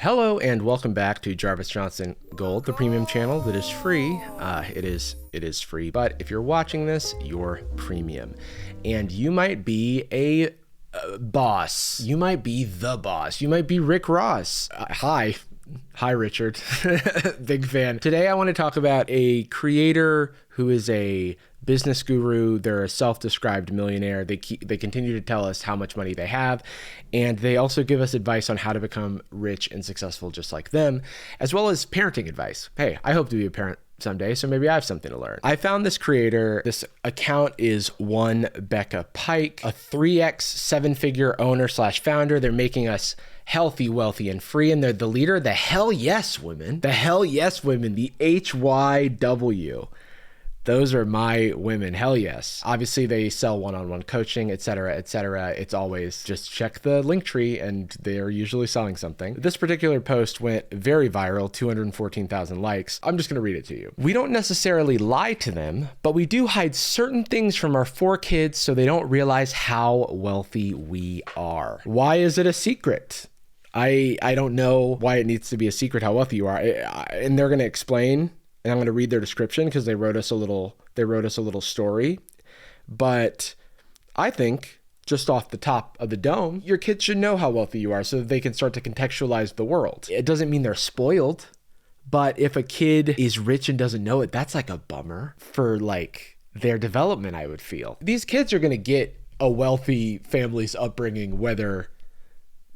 Hello and welcome back to Jarvis Johnson Gold, the premium channel that is free. It is free, but if you're watching this, you're premium. And you might be a boss. You might be the boss. You might be Rick Ross. Hi, Richard. Big fan. Today I want to talk about a creator who is a business guru. They're a self-described millionaire. They continue to tell us how much money they have, and they also give us advice on how to become rich and successful just like them, as well as parenting advice. Hey, I hope to be a parent someday, so maybe I have something to learn. I found this creator. This account is One Becca Pike, a 3x seven-figure owner / founder. They're making us healthy, wealthy, and free, and they're the leader, the Hell Yes Women. The Hell Yes Women, the HYW. Those are my women. Hell yes. Obviously, they sell one-on-one coaching, etc., etc. It's always just check the link tree and they're usually selling something. This particular post went very viral, 214,000 likes. I'm just going to read it to you. We don't necessarily lie to them, but we do hide certain things from our 4 kids so they don't realize how wealthy we are. Why is it a secret? I don't know why it needs to be a secret how wealthy you are. And they're going to explain. And I'm going to read their description because they wrote us a little story. But I think just off the top of the dome, your kids should know how wealthy you are so that they can start to contextualize the world. It doesn't mean they're spoiled, but if a kid is rich and doesn't know it, that's like a bummer for like their development, I would feel. These kids are going to get a wealthy family's upbringing, whether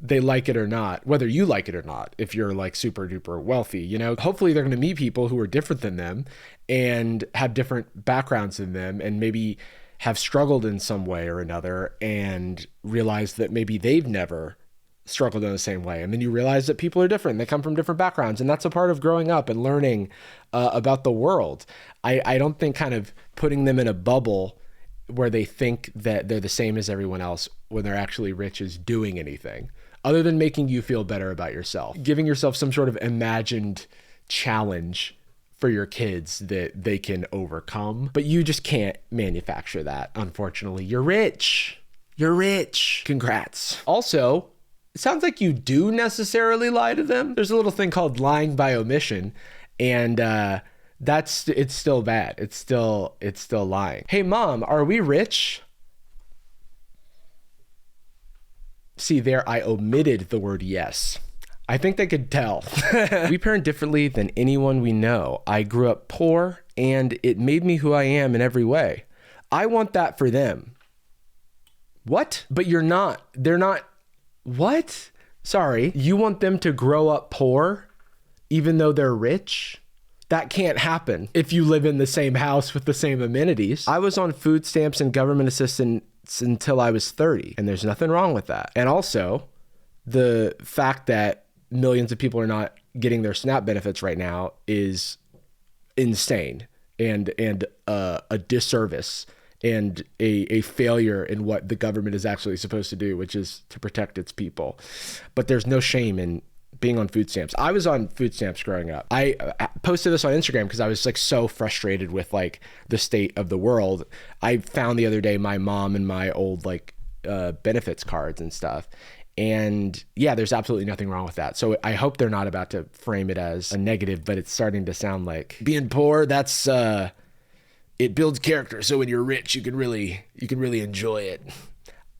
they like it or not, whether you like it or not, if you're like super duper wealthy, you know. Hopefully they're going to meet people who are different than them and have different backgrounds than them and maybe have struggled in some way or another and realize that maybe they've never struggled in the same way. And then you realize that people are different. They come from different backgrounds, and that's a part of growing up and learning about the world. I don't think kind of putting them in a bubble where they think that they're the same as everyone else when they're actually rich is doing anything other than making you feel better about yourself, giving yourself some sort of imagined challenge for your kids that they can overcome. But you just can't manufacture that, unfortunately. You're rich. You're rich. Congrats. Also, it sounds like you do necessarily lie to them. There's a little thing called lying by omission, and it's still bad. It's still lying. Hey, Mom, are we rich? See, there I omitted the word yes. I think they could tell. We parent differently than anyone we know. I grew up poor and it made me who I am in every way. I want that for them. What? But you're not. They're not. What? Sorry. You want them to grow up poor even though they're rich? That can't happen if you live in the same house with the same amenities. I was on food stamps and government assistance until I was 30, and there's nothing wrong with that. And also, the fact that millions of people are not getting their SNAP benefits right now is insane and a disservice and a failure in what the government is actually supposed to do, which is to protect its people. But there's no shame in being on food stamps. I was on food stamps growing up. I posted this on Instagram because I was like so frustrated with like the state of the world. I found the other day my mom and my old like benefits cards and stuff. And yeah, there's absolutely nothing wrong with that. So I hope they're not about to frame it as a negative, but it's starting to sound like being poor, that's it builds character. So when you're rich, you can really enjoy it.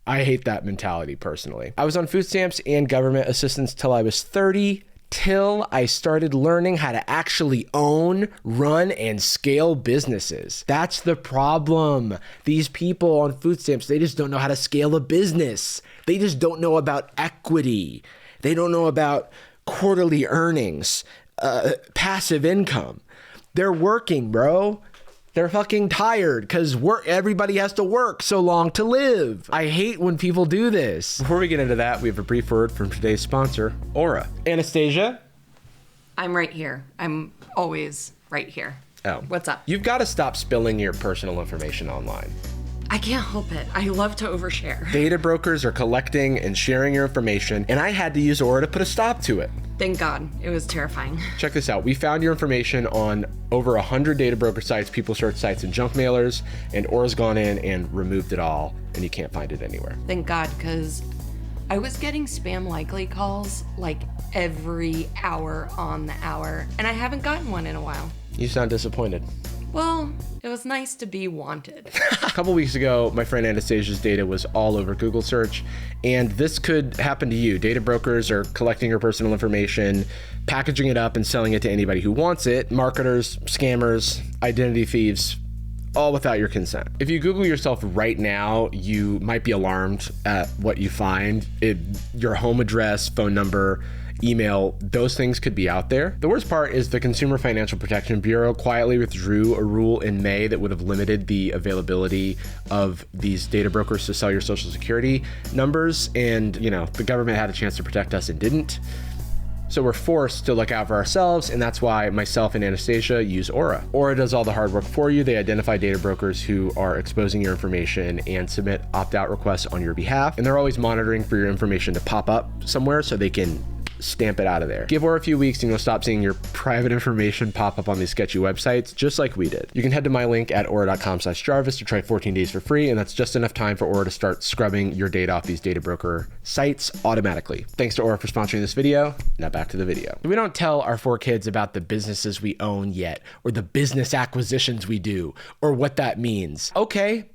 I hate that mentality personally. I was on food stamps and government assistance till I was 30, till I started learning how to actually own, run, and scale businesses. That's the problem. These people on food stamps, they just don't know how to scale a business. They just don't know about equity. They don't know about quarterly earnings, passive income. They're working, bro. They're fucking tired because everybody has to work so long to live. I hate when people do this. Before we get into that, we have a brief word from today's sponsor, Aura. Anastasia? I'm right here. I'm always right here. Oh. What's up? You've got to stop spilling your personal information online. I can't help it. I love to overshare. Data brokers are collecting and sharing your information, and I had to use Aura to put a stop to it. Thank God. It was terrifying. Check this out. We found your information on over 100 data broker sites, people search sites, and junk mailers, and Aura's gone in and removed it all, and you can't find it anywhere. Thank God, because I was getting spam likely calls like every hour on the hour, and I haven't gotten one in a while. You sound disappointed. Well, it was nice to be wanted. A couple weeks ago, my friend Anastasia's data was all over Google search, and this could happen to you. Data brokers are collecting your personal information, packaging it up and selling it to anybody who wants it. Marketers, scammers, identity thieves, all without your consent. If you Google yourself right now, you might be alarmed at what you find. Your home address, phone number, email, those things could be out there. The worst part is the Consumer Financial Protection Bureau quietly withdrew a rule in May that would have limited the availability of these data brokers to sell your social security numbers. And, the government had a chance to protect us and didn't. So we're forced to look out for ourselves, and that's why myself and Anastasia use Aura. Aura does all the hard work for you. They identify data brokers who are exposing your information and submit opt-out requests on your behalf. And they're always monitoring for your information to pop up somewhere so they can stamp it out of there. Give Aura a few weeks and you'll stop seeing your private information pop up on these sketchy websites, just like we did. You can head to my link at aura.com/Jarvis to try 14 days for free, and that's just enough time for Aura to start scrubbing your data off these data broker sites automatically. Thanks to Aura for sponsoring this video. Now back to the video. We don't tell our 4 kids about the businesses we own yet, or the business acquisitions we do, or what that means. Okay,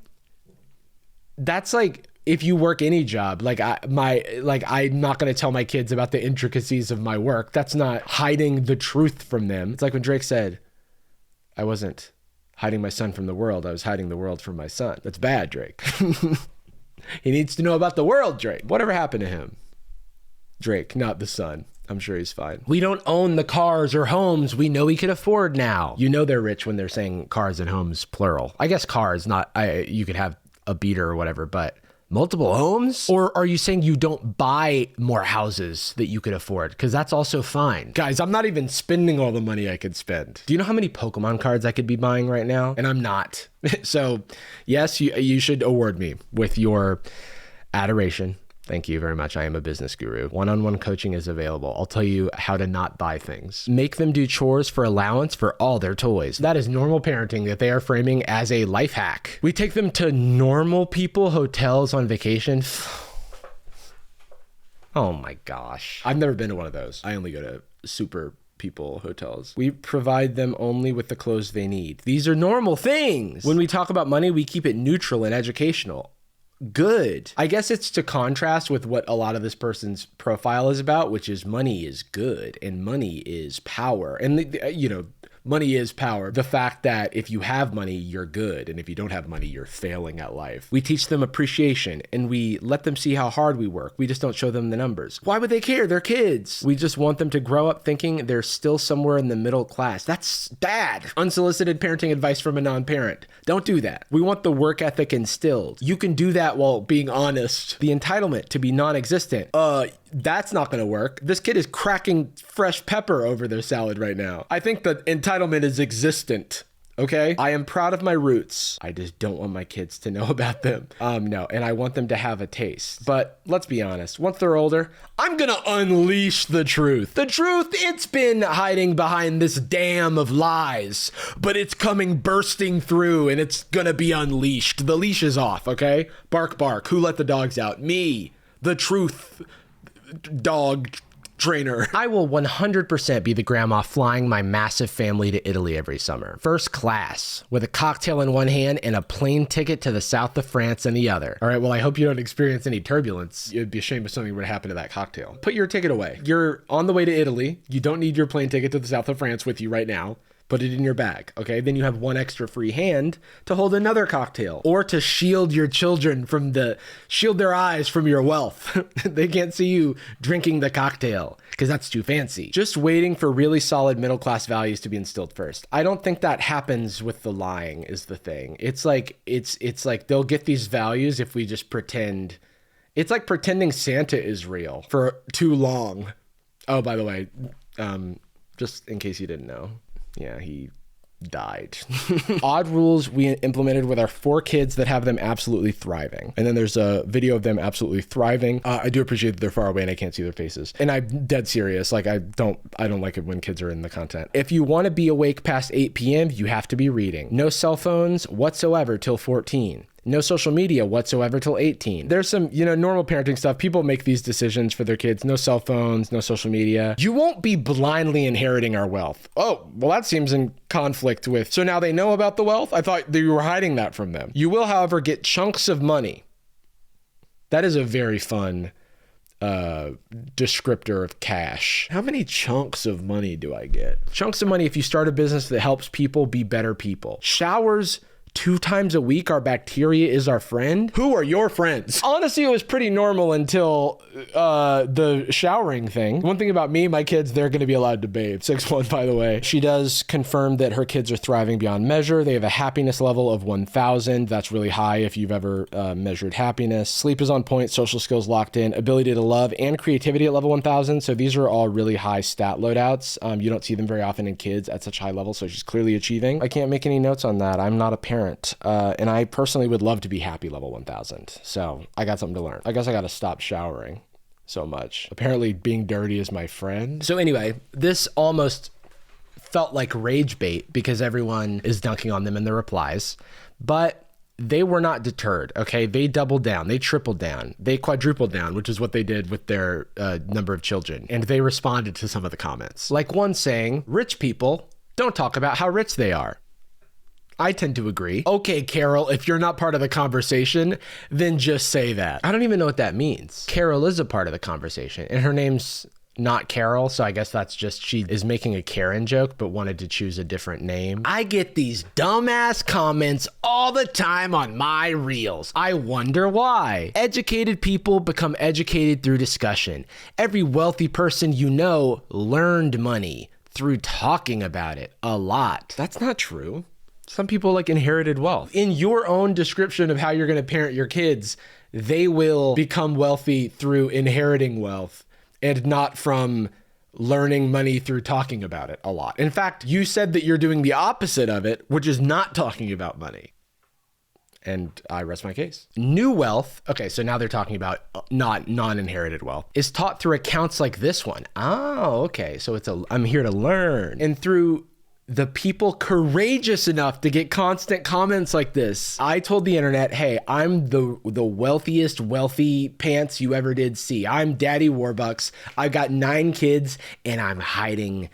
that's like, if you work any job, I'm not going to tell my kids about the intricacies of my work. That's not hiding the truth from them. It's like when Drake said, I wasn't hiding my son from the world. I was hiding the world from my son. That's bad, Drake. He needs to know about the world, Drake. Whatever happened to him? Drake, not the son. I'm sure he's fine. We don't own the cars or homes we know we could afford now. You know they're rich when they're saying cars and homes, plural. I guess cars, you could have a beater or whatever, but multiple homes? Or are you saying you don't buy more houses that you could afford? Because that's also fine. Guys, I'm not even spending all the money I could spend. Do you know how many Pokemon cards I could be buying right now? And I'm not. So yes, you should award me with your adoration. Thank you very much. I am a business guru. One-on-one coaching is available. I'll tell you how to not buy things. Make them do chores for allowance for all their toys. That is normal parenting that they are framing as a life hack. We take them to normal people hotels on vacation. Oh my gosh. I've never been to one of those. I only go to super people hotels. We provide them only with the clothes they need. These are normal things. When we talk about money, we keep it neutral and educational. Good. I guess it's to contrast with what a lot of this person's profile is about, which is money is good and money is power. And, money is power. The fact that if you have money, you're good. And if you don't have money, you're failing at life. We teach them appreciation and we let them see how hard we work. We just don't show them the numbers. Why would they care? They're kids. We just want them to grow up thinking they're still somewhere in the middle class. That's bad. Unsolicited parenting advice from a non-parent. Don't do that. We want the work ethic instilled. You can do that while being honest. The entitlement to be non-existent. That's not going to work. This kid is cracking fresh pepper over their salad right now. I think the entitlement is existent. Okay? I am proud of my roots. I just don't want my kids to know about them. No, and I want them to have a taste. But let's be honest, once they're older, I'm gonna unleash the truth. The truth, it's been hiding behind this dam of lies, but it's coming bursting through and it's gonna be unleashed. The leash is off, okay? Bark, bark. Who let the dogs out? Me, the truth dog trainer. I will 100% be the grandma flying my massive family to Italy every summer. First class, with a cocktail in one hand and a plane ticket to the south of France in the other. All right, well, I hope you don't experience any turbulence. It'd be a shame if something were to happen to that cocktail. Put your ticket away. You're on the way to Italy. You don't need your plane ticket to the south of France with you right now. Put it in your bag, okay? Then you have one extra free hand to hold another cocktail or to shield your children shield their eyes from your wealth. They can't see you drinking the cocktail because that's too fancy. Just waiting for really solid middle-class values to be instilled first. I don't think that happens with the lying is the thing. It's like they'll get these values if we just pretend. It's like pretending Santa is real for too long. Oh, by the way, just in case you didn't know. Yeah, he died. Odd rules we implemented with our 4 kids that have them absolutely thriving. And then there's a video of them absolutely thriving. I do appreciate that they're far away and I can't see their faces. And I'm dead serious. Like I don't like it when kids are in the content. If you want to be awake past 8 p.m., you have to be reading. No cell phones whatsoever till 14. No social media whatsoever till 18. There's some, normal parenting stuff. People make these decisions for their kids. No cell phones, no social media. You won't be blindly inheriting our wealth. Oh, well, that seems in conflict with. So now they know about the wealth? I thought that you were hiding that from them. You will, however, get chunks of money. That is a very fun descriptor of cash. How many chunks of money do I get? Chunks of money if you start a business that helps people be better people. Showers 2 times a week, our bacteria is our friend. Who are your friends? Honestly, it was pretty normal until the showering thing. One thing about me, my kids, they're going to be allowed to bathe. 6'1", by the way. She does confirm that her kids are thriving beyond measure. They have a happiness level of 1,000. That's really high if you've ever measured happiness. Sleep is on point, social skills locked in, ability to love, and creativity at level 1,000. So these are all really high stat loadouts. You don't see them very often in kids at such high levels, so she's clearly achieving. I can't make any notes on that. I'm not a parent. And I personally would love to be happy level 1,000. So I got something to learn. I guess I got to stop showering so much. Apparently being dirty is my friend. So anyway, this almost felt like rage bait because everyone is dunking on them in the replies, but they were not deterred. Okay. They doubled down, they tripled down, they quadrupled down, which is what they did with their number of children. And they responded to some of the comments, like one saying, rich people don't talk about how rich they are. I tend to agree. Okay, Carol, if you're not part of the conversation, then just say that. I don't even know what that means. Carol is a part of the conversation, and her name's not Carol, so I guess that's just she is making a Karen joke, but wanted to choose a different name. I get these dumbass comments all the time on my reels. I wonder why. Educated people become educated through discussion. Every wealthy person you know learned money through talking about it a lot. That's not true. Some people inherited wealth. In your own description of how you're going to parent your kids, they will become wealthy through inheriting wealth and not from learning money through talking about it a lot. In fact, you said that you're doing the opposite of it, which is not talking about money. And I rest my case. New wealth, okay, so now they're talking about non-inherited wealth, is taught through accounts like this one. Oh, okay, so I'm here to learn. And through the people courageous enough to get constant comments like this. I told the internet, hey, I'm the wealthiest wealthy pants you ever did see. I'm Daddy Warbucks. I've got 9 kids and I'm hiding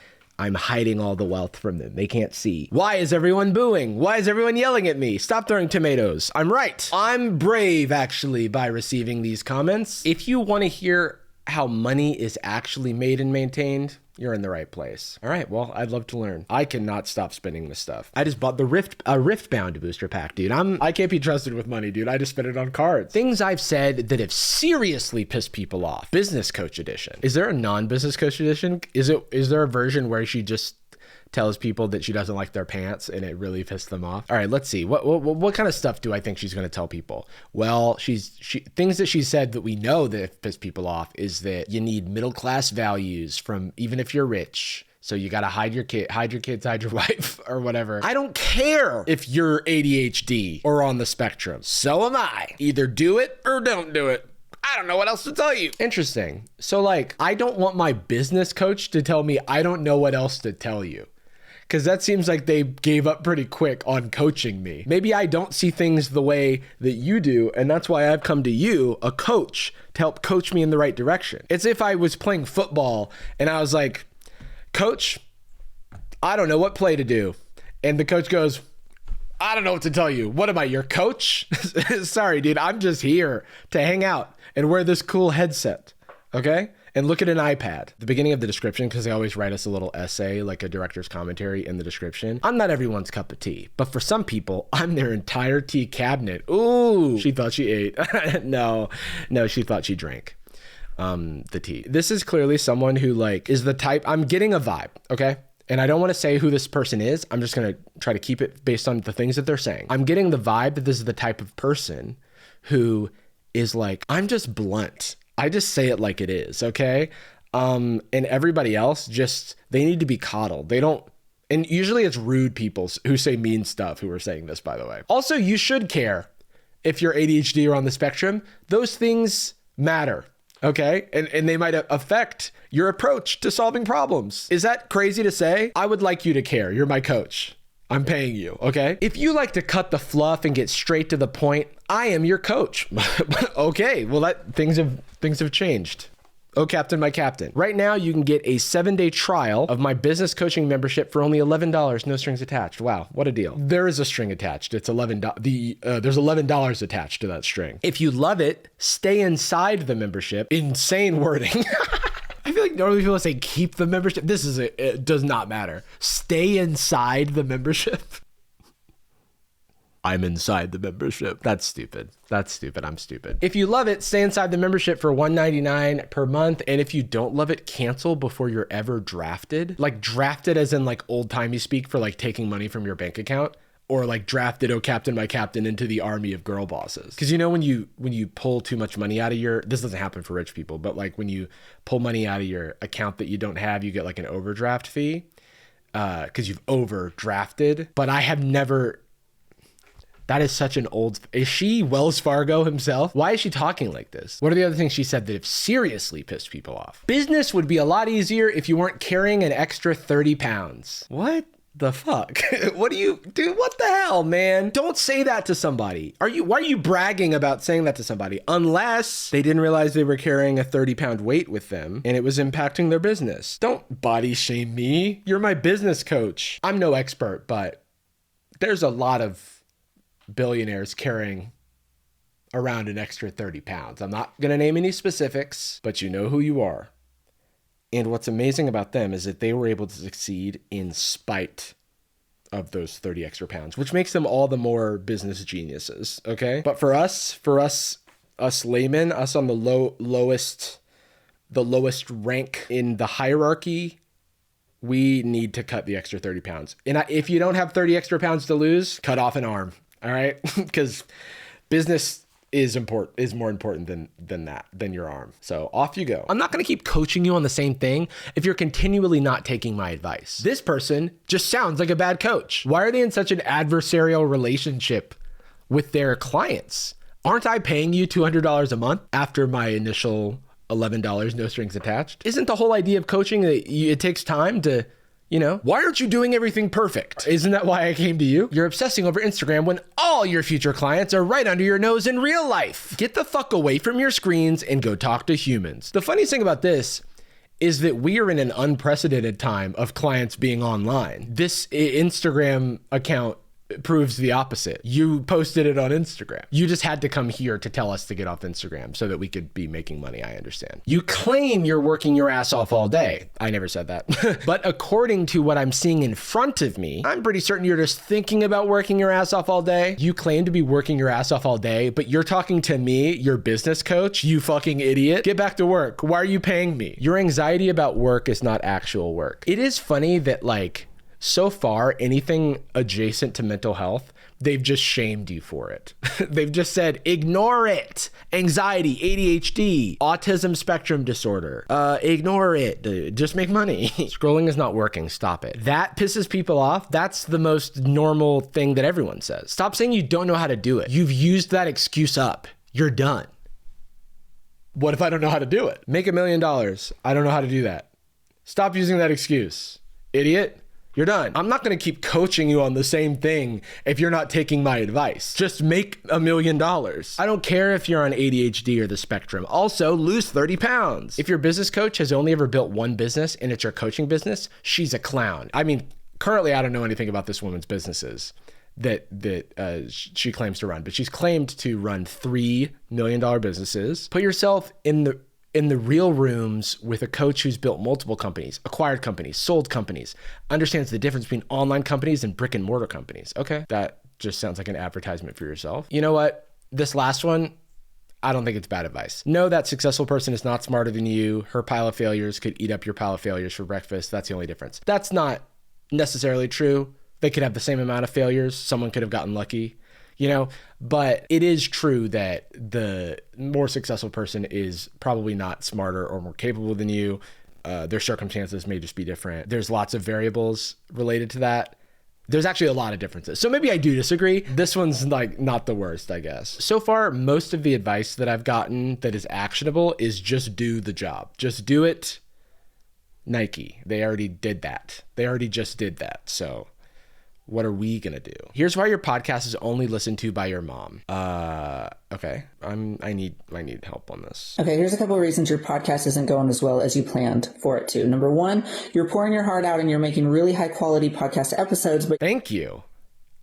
all the wealth from them. They can't see. Why is everyone booing? Why is everyone yelling at me? Stop throwing tomatoes. I'm right. I'm brave actually by receiving these comments. If you want to hear how money is actually made and maintained, you're in the right place. All right, well, I'd love to learn. I cannot stop spending this stuff. I just bought the Rift-bound booster pack, dude. I can't be trusted with money, dude. I just spent it on cards. Things I've said that have seriously pissed people off. Business Coach Edition. Is there a non-Business Coach Edition? Is there a version where she just tells people that she doesn't like their pants and it really pissed them off? All right, let's see. What kind of stuff do I think she's going to tell people? Well, things that she said that we know that have pissed people off is that you need middle-class values from even if you're rich. So you got to hide your kids, hide your wife or whatever. I don't care if you're ADHD or on the spectrum. So am I. Either do it or don't do it. I don't know what else to tell you. Interesting. So I don't want my business coach to tell me I don't know what else to tell you. Because that seems like they gave up pretty quick on coaching me. Maybe I don't see things the way that you do, and that's why I've come to you, a coach, to help coach me in the right direction. It's if I was playing football and I was like, Coach, I don't know what play to do. And the coach goes, I don't know what to tell you. What am I, your coach? Sorry, dude, I'm just here to hang out and wear this cool headset, okay? And look at an iPad. The beginning of the description, because they always write us a little essay, like a director's commentary in the description. I'm not everyone's cup of tea, but for some people, I'm their entire tea cabinet. Ooh, she thought she ate. No, she thought she drank the tea. This is clearly someone who is the type, I'm getting a vibe, okay? And I don't want to say who this person is. I'm just going to try to keep it based on the things that they're saying. I'm getting the vibe that this is the type of person who is I'm just blunt. I just say it like it is, okay? And everybody else they need to be coddled. They don't, and usually it's rude people who say mean stuff who are saying this, by the way. Also, you should care if you're ADHD or on the spectrum. Those things matter, okay? And they might affect your approach to solving problems. Is that crazy to say? I would like you to care. You're my coach. I'm paying you, okay? If you like to cut the fluff and get straight to the point, I am your coach. Okay, well things have changed. Oh, Captain, my captain. Right now, you can get a 7-day trial of my business coaching membership for only $11, no strings attached. Wow, what a deal. There is a string attached. It's $11. There's $11 attached to that string. If you love it, stay inside the membership. Insane wording. I feel like normally people say keep the membership. It does not matter. Stay inside the membership. I'm inside the membership. That's stupid. I'm stupid. If you love it, stay inside the membership for $199 per month. And if you don't love it, cancel before you're ever drafted. Like drafted as in like old timey speak for like taking money from your bank account, or like drafted, oh Captain, my captain, into the army of girl bosses. Because you know when you pull too much money out of this doesn't happen for rich people, but like when you pull money out of your account that you don't have, you get like an overdraft fee because you've overdrafted. But I have never. That is such an old... Is she Wells Fargo himself? Why is she talking like this? What are the other things she said that have seriously pissed people off? Business would be a lot easier if you weren't carrying an extra 30 pounds. What the fuck? What do you... Dude, what the hell, man? Don't say that to somebody. Why are you bragging about saying that to somebody? Unless they didn't realize they were carrying a 30-pound weight with them and it was impacting their business. Don't body shame me. You're my business coach. I'm no expert, but there's a lot of billionaires carrying around an extra 30 pounds. I'm not going to name any specifics, but you know who you are. And what's amazing about them is that they were able to succeed in spite of those 30 extra pounds, which makes them all the more business geniuses. Okay. But for us laymen, us on the lowest rank in the hierarchy, we need to cut the extra 30 pounds. And if you don't have 30 extra pounds to lose, cut off an arm. All right. Because business is more important than your arm. So off you go. I'm not going to keep coaching you on the same thing if you're continually not taking my advice. This person just sounds like a bad coach. Why are they in such an adversarial relationship with their clients? Aren't I paying you $200 a month after my initial $11, no strings attached? Isn't the whole idea of coaching that it takes time to... why aren't you doing everything perfect? Isn't that why I came to you? You're obsessing over Instagram when all your future clients are right under your nose in real life. Get the fuck away from your screens and go talk to humans. The funniest thing about this is that we are in an unprecedented time of clients being online. This Instagram account proves the opposite. You posted it on Instagram. You just had to come here to tell us to get off Instagram so that we could be making money. I understand. You claim you're working your ass off all day. I never said that. But according to what I'm seeing in front of me, I'm pretty certain you're just thinking about working your ass off all day. You claim to be working your ass off all day, but you're talking to me, your business coach, you fucking idiot. Get back to work. Why are you paying me? Your anxiety about work is not actual work. It is funny that so far, anything adjacent to mental health, they've just shamed you for it. They've just said, ignore it. Anxiety, ADHD, autism spectrum disorder. Ignore it. Just make money. Scrolling is not working. Stop it. That pisses people off. That's the most normal thing that everyone says. Stop saying you don't know how to do it. You've used that excuse up. You're done. What if I don't know how to do it? Make $1 million. I don't know how to do that. Stop using that excuse. Idiot. You're done. I'm not going to keep coaching you on the same thing if you're not taking my advice. Just make $1 million. I don't care if you're on ADHD or the spectrum. Also, lose 30 pounds. If your business coach has only ever built one business and it's your coaching business, she's a clown. I mean, currently, I don't know anything about this woman's businesses that she claims to run, but she's claimed to run $3 million businesses. Put yourself in the real rooms with a coach who's built multiple companies, acquired companies, sold companies, understands the difference between online companies and brick and mortar companies. Okay, that just sounds like an advertisement for yourself. You know what? This last one, I don't think it's bad advice. No, that successful person is not smarter than you. Her pile of failures could eat up your pile of failures for breakfast. That's the only difference. That's not necessarily true. They could have the same amount of failures. Someone could have gotten lucky. But it is true that the more successful person is probably not smarter or more capable than you. Their circumstances may just be different. There's lots of variables related to that. There's actually a lot of differences. So maybe I do disagree. This one's not the worst, I guess. So far, most of the advice that I've gotten that is actionable is just do the job. Just do it. Nike, they already did that. They already just did that. So What are we gonna do? Here's why your podcast is only listened to by your mom. Okay. I need help on this. Okay, here's a couple of reasons your podcast isn't going as well as you planned for it to. Number one, you're pouring your heart out and you're making really high quality podcast episodes, but Thank you.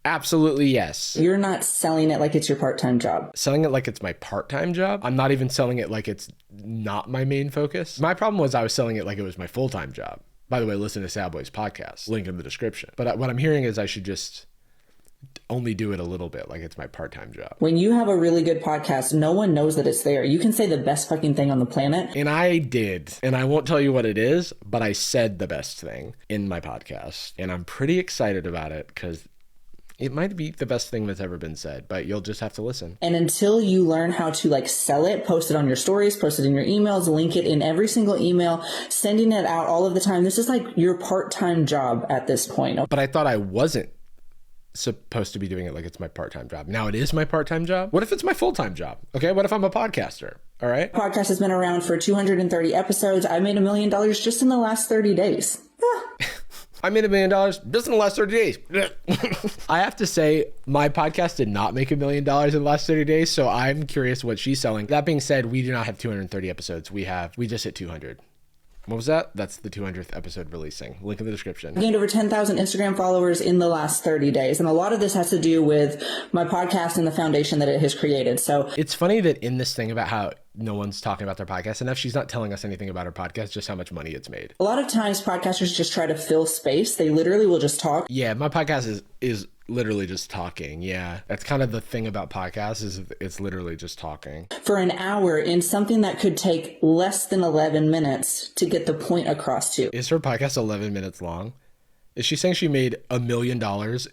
Absolutely yes. you're not selling it like it's your part-time job. Selling it like it's my part-time job? I'm not even selling it like it's not my main focus. My problem was I was selling it like it was my full-time job. By the way, listen to Sad Boy's podcast, link in the description. But what I'm hearing is I should just only do it a little bit, like it's my part-time job. When you have a really good podcast, no one knows that it's there. You can say the best fucking thing on the planet. And I did. And I won't tell you what it is, but I said the best thing in my podcast. And I'm pretty excited about it because it might be the best thing that's ever been said, but you'll just have to listen. And until you learn how to like sell it, post it on your stories, post it in your emails, link it in every single email, sending it out all of the time. This is like your part-time job at this point. But I thought I wasn't supposed to be doing it like it's my part-time job. Now it is my part-time job. What if it's my full-time job? Okay, what if I'm a podcaster? All right. Podcast has been around for 230 episodes. I made $1 million just in the last 30 days. I made $1 million just in the last 30 days. I have to say, my podcast did not make $1 million in the last 30 days, so I'm curious what she's selling. That being said, we do not have 230 episodes. We just hit 200. What was that? That's the 200th episode releasing. Link in the description. I gained over 10,000 Instagram followers in the last 30 days. And a lot of this has to do with my podcast and the foundation that it has created. So it's funny that in this thing about how no one's talking about their podcast enough, she's not telling us anything about her podcast, just how much money it's made. A lot of times podcasters just try to fill space. They literally will just talk. Yeah, my podcast is literally just talking. Yeah, that's kind of the thing about podcasts is it's literally just talking. For an hour in something that could take less than 11 minutes to get the point across to. Is her podcast 11 minutes long? Is she saying she made $1 million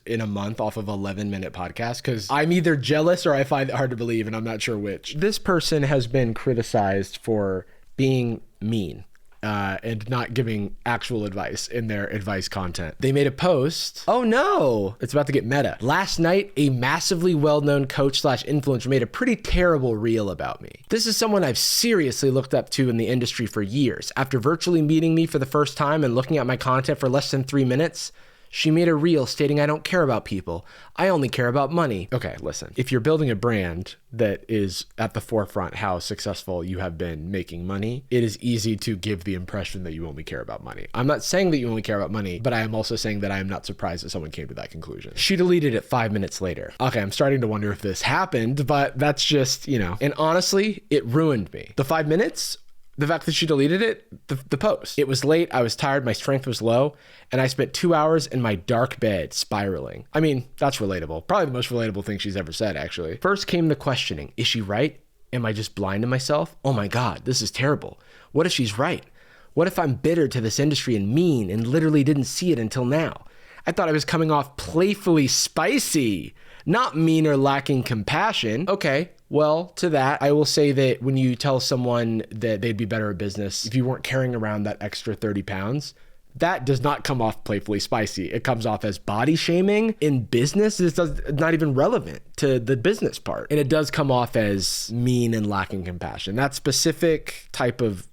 in a month off of 11-minute podcast? Because I'm either jealous or I find it hard to believe, and I'm not sure which. This person has been criticized for being mean and not giving actual advice in their advice content. They made a post. Oh no, it's about to get meta. Last night, a massively well-known coach / influencer made a pretty terrible reel about me. This is someone I've seriously looked up to in the industry for years. After virtually meeting me for the first time and looking at my content for less than 3 minutes, she made a reel stating I don't care about people. I only care about money. Okay, listen. If you're building a brand that is at the forefront how successful you have been making money, it is easy to give the impression that you only care about money. I'm not saying that you only care about money, but I am also saying that I am not surprised that someone came to that conclusion. She deleted it 5 minutes later. Okay, I'm starting to wonder if this happened, but that's just, And honestly, it ruined me. The 5 minutes, the fact that she deleted it, the post. It was late, I was tired, my strength was low, and I spent 2 hours in my dark bed spiraling. I mean, that's relatable. Probably the most relatable thing she's ever said, actually. First came the questioning. Is she right? Am I just blind to myself? Oh my God, this is terrible. What if she's right? What if I'm bitter to this industry and mean and literally didn't see it until now? I thought I was coming off playfully spicy, not mean or lacking compassion. Okay. Well, to that, I will say that when you tell someone that they'd be better at business, if you weren't carrying around that extra 30 pounds, that does not come off playfully spicy. It comes off as body shaming. In business, it's not even relevant to the business part. And it does come off as mean and lacking compassion. That specific type of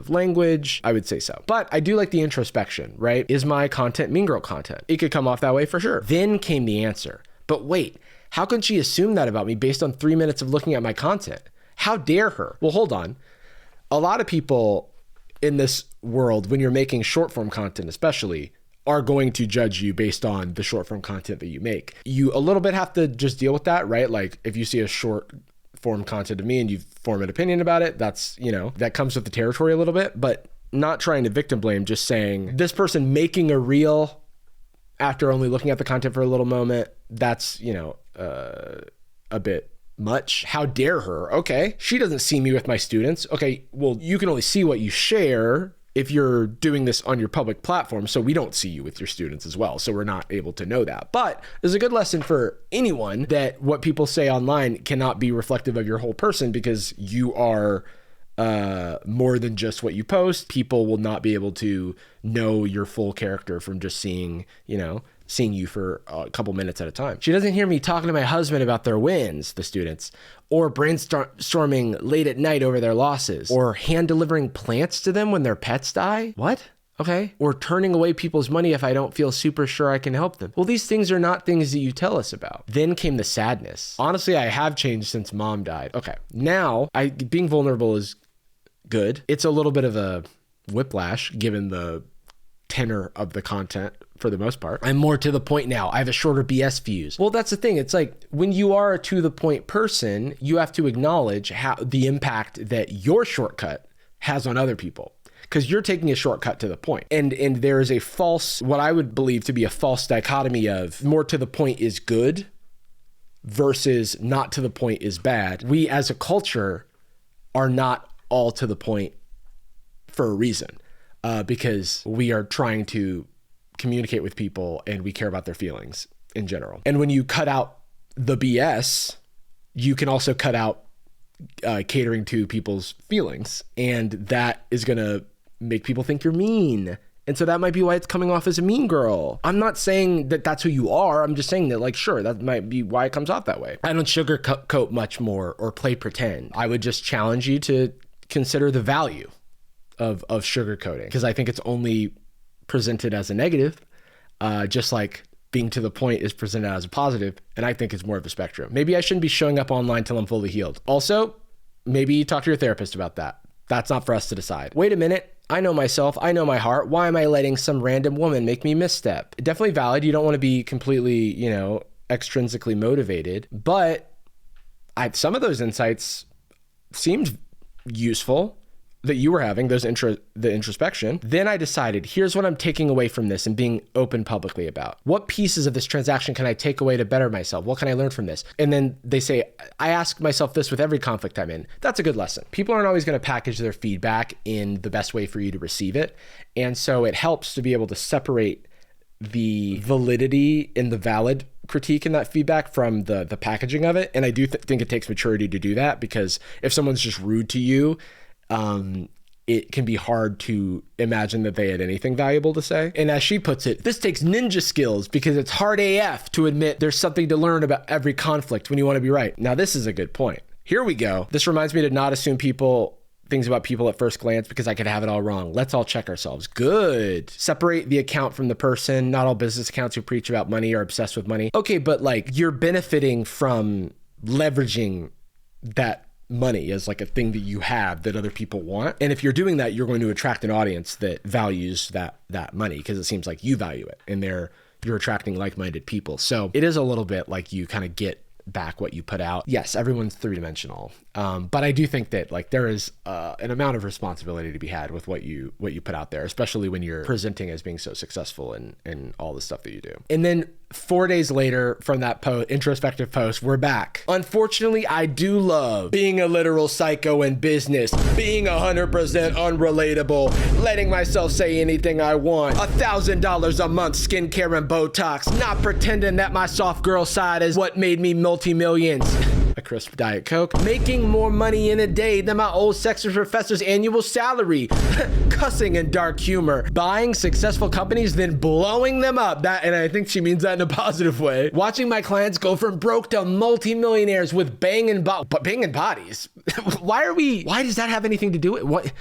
language, I would say so. But I do like the introspection, right? Is my content mean girl content? It could come off that way for sure. Then came the answer. But wait, how can she assume that about me based on 3 minutes of looking at my content? How dare her? Well, hold on. A lot of people in this world, when you're making short form content especially, are going to judge you based on the short form content that you make. You a little bit have to just deal with that, right? Like if you see a short form content of me and you form an opinion about it, that's, that comes with the territory a little bit, but not trying to victim blame, just saying this person making a reel after only looking at the content for a little moment, that's, a bit much. How dare her? Okay, she doesn't see me with my students. Okay, well, you can only see what you share if you're doing this on your public platform, so we don't see you with your students as well, so we're not able to know that. But there's a good lesson for anyone that what people say online cannot be reflective of your whole person, because you are more than just what you post. People will not be able to know your full character from just seeing you for a couple minutes at a time. She doesn't hear me talking to my husband about their wins, the students, or brainstorming late at night over their losses, or hand delivering plants to them when their pets die. What? Okay. Or turning away people's money if I don't feel super sure I can help them. Well, these things are not things that you tell us about. Then came the sadness. Honestly, I have changed since mom died. Okay. Now, being vulnerable is good. It's a little bit of a whiplash given the tenor of the content for the most part. I'm more to the point now. I have a shorter BS fuse. Well, that's the thing. It's like when you are a to the point person, you have to acknowledge how the impact that your shortcut has on other people. Because you're taking a shortcut to the point. And there is a false, what I would believe to be a false dichotomy of more to the point is good versus not to the point is bad. We as a culture are not all to the point for a reason, because we are trying to communicate with people and we care about their feelings in general. And when you cut out the BS, you can also cut out catering to people's feelings. And that is going to make people think you're mean. And so that might be why it's coming off as a mean girl. I'm not saying that that's who you are. I'm just saying that, like, sure, that might be why it comes off that way. I don't sugarcoat much more or play pretend. I would just challenge you to consider the value of sugarcoating, because I think it's only presented as a negative, just like being to the point is presented as a positive. And I think it's more of a spectrum. Maybe I shouldn't be showing up online till I'm fully healed. Also, maybe talk to your therapist about that. That's not for us to decide. Wait a minute. I know myself. I know my heart. Why am I letting some random woman make me misstep? Definitely valid. You don't want to be completely, extrinsically motivated, but some of those insights seemed useful that you were having, the introspection. Then I decided, here's what I'm taking away from this and being open publicly about. What pieces of this transaction can I take away to better myself? What can I learn from this? And then they say, I ask myself this with every conflict I'm in. That's a good lesson. People aren't always going to package their feedback in the best way for you to receive it. And so it helps to be able to separate the validity and the valid critique in that feedback from the packaging of it. And I do think it takes maturity to do that, because if someone's just rude to you, it can be hard to imagine that they had anything valuable to say. And as she puts it, this takes ninja skills, because it's hard AF to admit there's something to learn about every conflict when you want to be right. Now, this is a good point. Here we go. This reminds me to not assume things about people at first glance, because I could have it all wrong. Let's all check ourselves. Good. Separate the account from the person. Not all business accounts who preach about money are obsessed with money. Okay, but like, you're benefiting from leveraging that money as like a thing that you have that other people want. And if you're doing that, you're going to attract an audience that values that money, because it seems like you value it, and you're attracting like-minded people. So it is a little bit like you kind of get back what you put out. Yes, everyone's three-dimensional. But I do think that like there is an amount of responsibility to be had with what you put out there, especially when you're presenting as being so successful in all the stuff that you do. And then 4 days later from that introspective post, we're back. Unfortunately, I do love being a literal psycho in business, being 100% unrelatable, letting myself say anything I want, $1,000 a month skincare and Botox, not pretending that my soft girl side is what made me multi-millions. A crisp Diet Coke, making more money in a day than my old sexist professor's annual salary, cussing and dark humor, buying successful companies, then blowing them up. And I think she means that in a positive way. Watching my clients go from broke to multi-millionaires with banging bodies. Why does that have anything to do with what?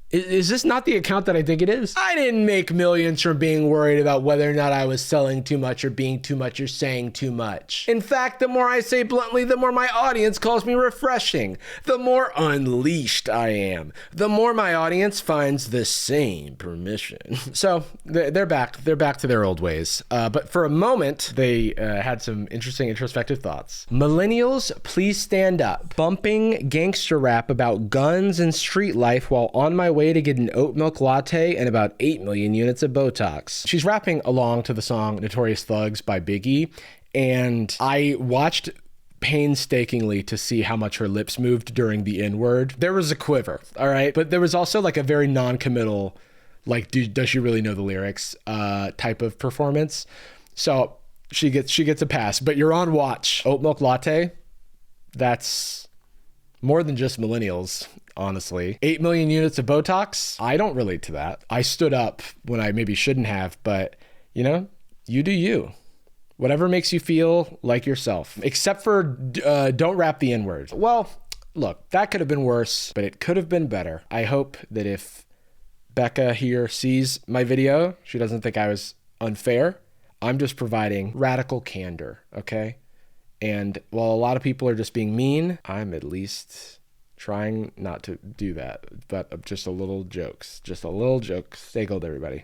Is this not the account that I think it is? I didn't make millions from being worried about whether or not I was selling too much or being too much or saying too much. In fact, the more I say bluntly, the more my audience calls me refreshing. The more unleashed I am, the more my audience finds the same permission. So they're back. They're back to their old ways. But for a moment, they had some interesting introspective thoughts. Millennials, please stand up. Bumping gangster rap about guns and street life while on my way to get an oat milk latte and about 8 million units of Botox. She's rapping along to the song Notorious Thugs by Biggie, and I watched painstakingly to see how much her lips moved during the N-word. There was a quiver, all right? But there was also like a very non-committal, like, does she really know the lyrics type of performance. So she gets a pass, but you're on watch. Oat milk latte, that's more than just millennials, honestly. 8 million units of Botox, I don't relate to that. I stood up when I maybe shouldn't have, but you do you. Whatever makes you feel like yourself. Except for don't rap the N-word. Well, look, that could have been worse, but it could have been better. I hope that if Becca here sees my video. She doesn't think I was unfair. I'm just providing radical candor, okay? And while a lot of people are just being mean, I'm at least trying not to do that. But just a little jokes. Just a little joke. Stay gold, everybody.